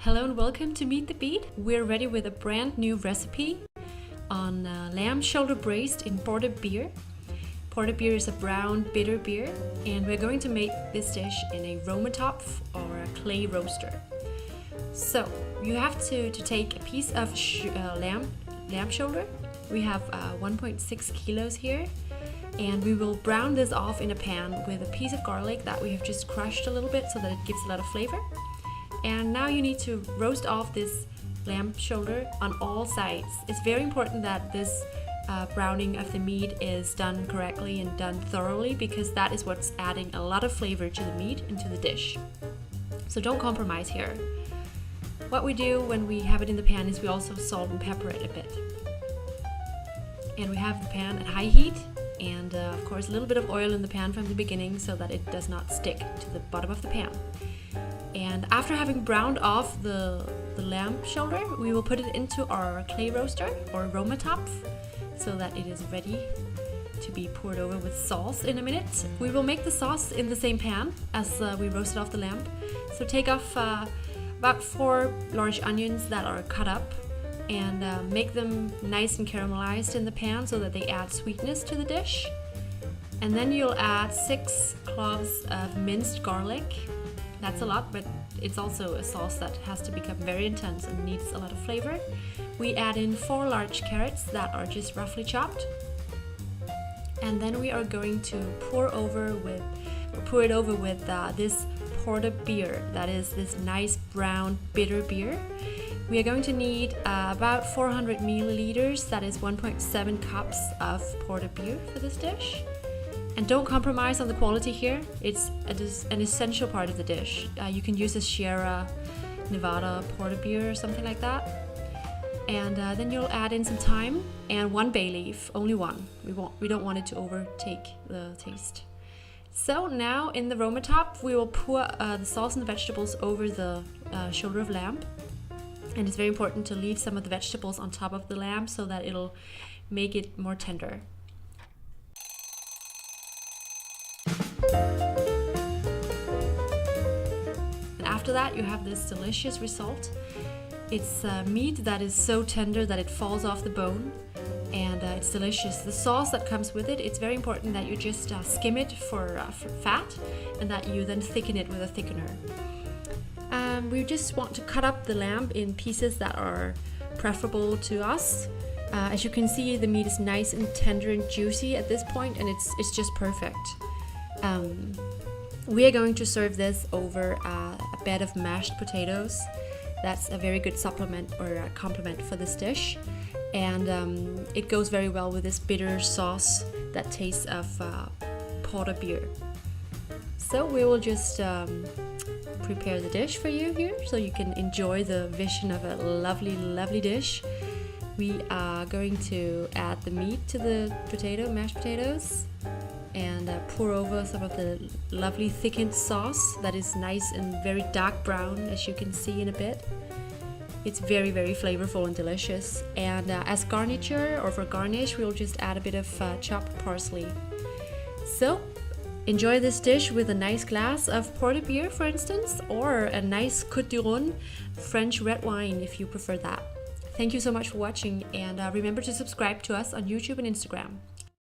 Hello and welcome to Meet the Beat. We're ready with a brand new recipe on lamb shoulder braised in porter beer. Porter beer is a brown bitter beer, and we're going to make this dish in a Römertopf or a clay roaster. So you have to take a piece of lamb shoulder. We have 1.6 kilos here, and we will brown this off in a pan with a piece of garlic that we have just crushed a little bit so that it gives a lot of flavor. And now you need to roast off this lamb shoulder on all sides. It's very important that this browning of the meat is done correctly and done thoroughly, because that is what's adding a lot of flavor to the meat and to the dish. So don't compromise here. What we do when we have it in the pan is we also salt and pepper it a bit. And we have the pan at high heat, and of course a little bit of oil in the pan from the beginning so that it does not stick to the bottom of the pan. And after having browned off the lamb shoulder, we will put it into our clay roaster or Römertopf so that it is ready to be poured over with sauce in a minute. We will make the sauce in the same pan as we roasted off the lamb. So take off about 4 large onions that are cut up and make them nice and caramelized in the pan so that they add sweetness to the dish. And then you'll add 6 cloves of minced garlic. That's a lot, but it's also a sauce that has to become very intense and needs a lot of flavor. We add in 4 large carrots that are just roughly chopped. And then we are going to pour it over with this porter beer, that is this nice brown bitter beer. We are going to need about 400 milliliters, that is 1.7 cups of porter beer for this dish. And don't compromise on the quality here. It's an essential part of the dish. You can use a Sierra Nevada porter beer or something like that. And then you'll add in some thyme and 1 bay leaf, only 1. We don't want it to overtake the taste. So now in the Römertopf, we will pour the sauce and the vegetables over the shoulder of lamb. And it's very important to leave some of the vegetables on top of the lamb so that it'll make it more tender. And after that, you have this delicious result. It's meat that is so tender that it falls off the bone, and it's delicious. The sauce that comes with it, it's very important that you just skim it for fat, and that you then thicken it with a thickener. We just want to cut up the lamb in pieces that are preferable to us. As you can see, the meat is nice and tender and juicy at this point, and it's just perfect. We are going to serve this over a bed of mashed potatoes. That's a very good supplement or a complement for this dish, and it goes very well with this bitter sauce that tastes of porter beer. So we will just prepare the dish for you here so you can enjoy the vision of a lovely dish. We are going to add the meat to the mashed potatoes, and pour over some of the lovely thickened sauce that is nice and very dark brown, as you can see in a bit. It's very flavorful and delicious. And as garniture or for garnish, we'll just add a bit of chopped parsley. So enjoy this dish with a nice glass of porter beer, for instance, or a nice Côte du Rhône French red wine if you prefer that. Thank you so much for watching, and remember to subscribe to us on YouTube and Instagram.